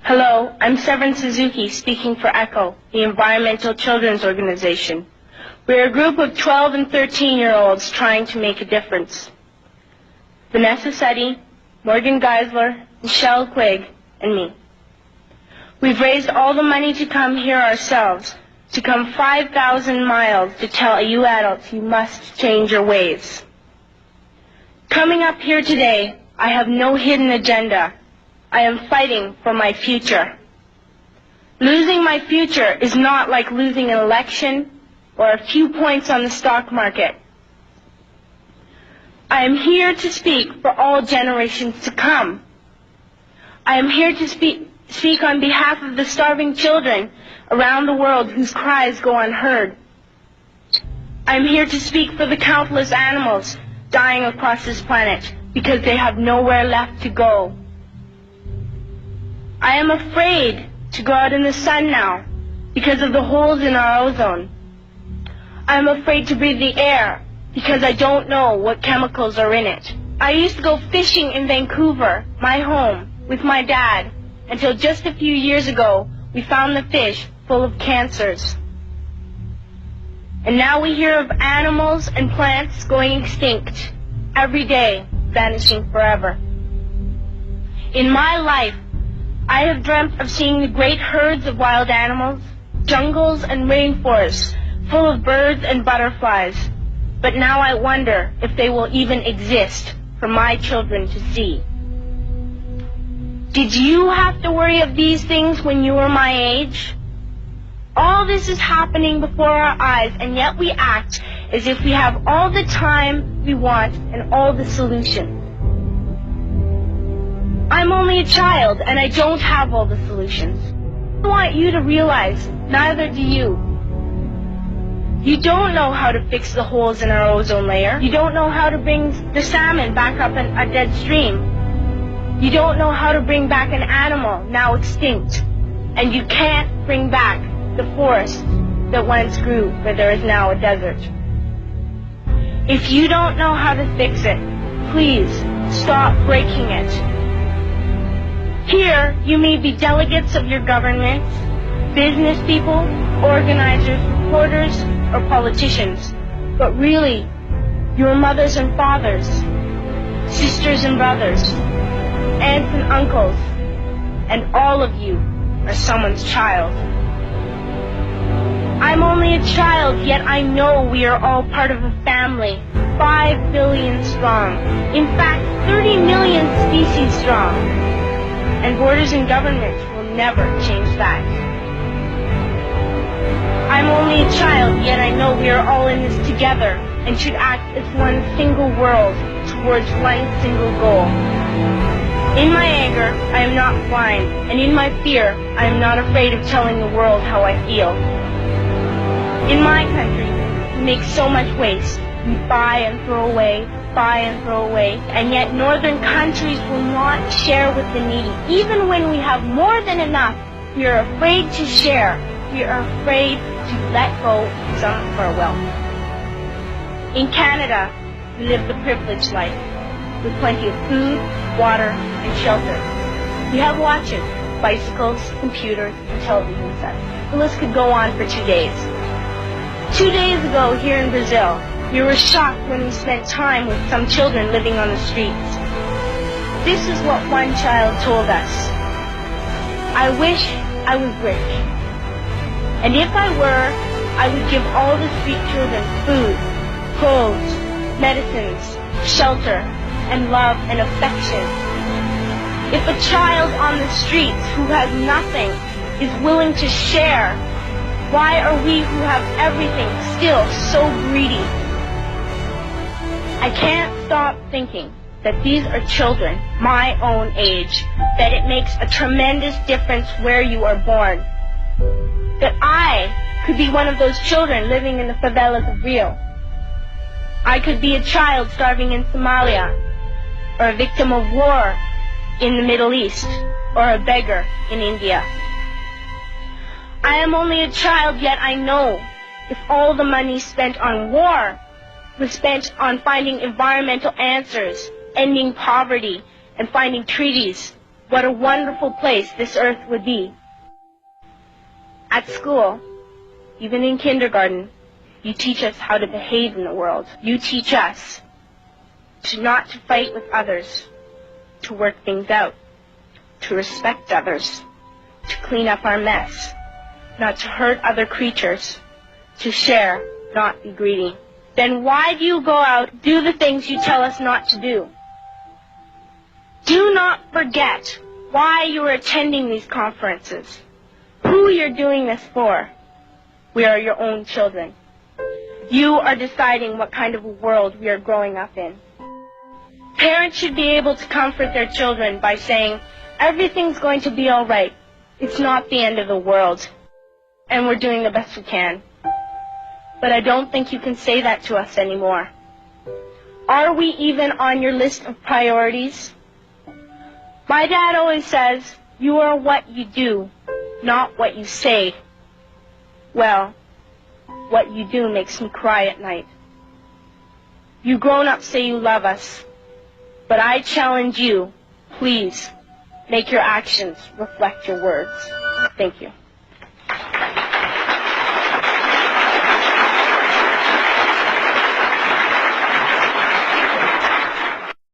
Hello, I'm Severin Suzuki speaking for ECHO, the Environmental Children's Organization. We're a group of 12 and 13-year-olds trying to make a difference. Vanessa Setti, Morgan Geisler, Michelle Quigg, and me. We've raised all the money to come here ourselves, to come 5,000 miles to tell you adults you must change your ways. Coming up here today, I have no hidden agenda. I am fighting for my future. Losing my future is not like losing an election or a few points on the stock market. I am here to speak for all generations to come. I am here to speak on behalf of the starving children around the world whose cries go unheard. I am here to speak for the countless animals dying across this planet because they have nowhere left to go. I am afraid to go out in the sun now because of the holes in our ozone. I am afraid to breathe the air because I don't know what chemicals are in it. I used to go fishing in Vancouver, my home, with my dad, until just a few years ago we found the fish full of cancers. And now we hear of animals and plants going extinct, every day vanishing forever. In my life, I have dreamt of seeing the great herds of wild animals, jungles and rainforests full of birds and butterflies. But now I wonder if they will even exist for my children to see. Did you have to worry of these things when you were my age? All this is happening before our eyes, and yet we act as if we have all the time we want and all the solutions. I'm only a child, and I don't have all the solutions. I want you to realize, neither do you. You don't know how to fix the holes in our ozone layer. You don't know how to bring the salmon back up in a dead stream. You don't know how to bring back an animal now extinct. And you can't bring back the forest that once grew where there is now a desert. If you don't know how to fix it, please stop breaking it. Here, you may be delegates of your governments, business people, organizers, reporters, or politicians, but really, your mothers and fathers, sisters and brothers, aunts and uncles, and all of you are someone's child. I'm only a child, yet I know we are all part of a family, 5 billion strong, in fact, 30 million species strong. And borders and governments will never change that. I'm only a child, yet I know we are all in this together and should act as one single world towards one single goal. In my anger, I am not blind, and in my fear, I am not afraid of telling the world how I feel. In my country, we make so much waste. We buy and throw away, and yet northern countries will not share with the needy. Even when we have more than enough, we are afraid to share. We are afraid to let go of some of our wealth. In Canada, we live the privileged life, with plenty of food, water, and shelter. We have watches, bicycles, computers, and television sets. The list could go on for 2 days. 2 days ago, here in Brazil, we were shocked when we spent time with some children living on the streets. This is what one child told us. I wish I was rich. And if I were, I would give all the street children food, clothes, medicines, shelter, and love and affection. If a child on the streets who has nothing is willing to share, why are we who have everything still so greedy? I can't stop thinking that these are children my own age, that it makes a tremendous difference where you are born. That I could be one of those children living in the favelas of Rio. I could be a child starving in Somalia, or a victim of war in the Middle East, or a beggar in India. I am only a child, yet I know if all the money spent on war was spent on finding environmental answers, ending poverty, and finding treaties, what a wonderful place this earth would be. At school, even in kindergarten, you teach us how to behave in the world. You teach us not to fight with others, to work things out, to respect others, to clean up our mess, not to hurt other creatures, to share, not be greedy. Then why do you go out, do the things you tell us not to do? Do not forget why you are attending these conferences, who you're doing this for. We are your own children. You are deciding what kind of a world we are growing up in. Parents should be able to comfort their children by saying, everything's going to be all right. It's not the end of the world. And we're doing the best we can. But I don't think you can say that to us anymore. Are we even on your list of priorities? My dad always says, you are what you do, not what you say. Well, what you do makes me cry at night. You grown-ups say you love us, but I challenge you, please, make your actions reflect your words. Thank you.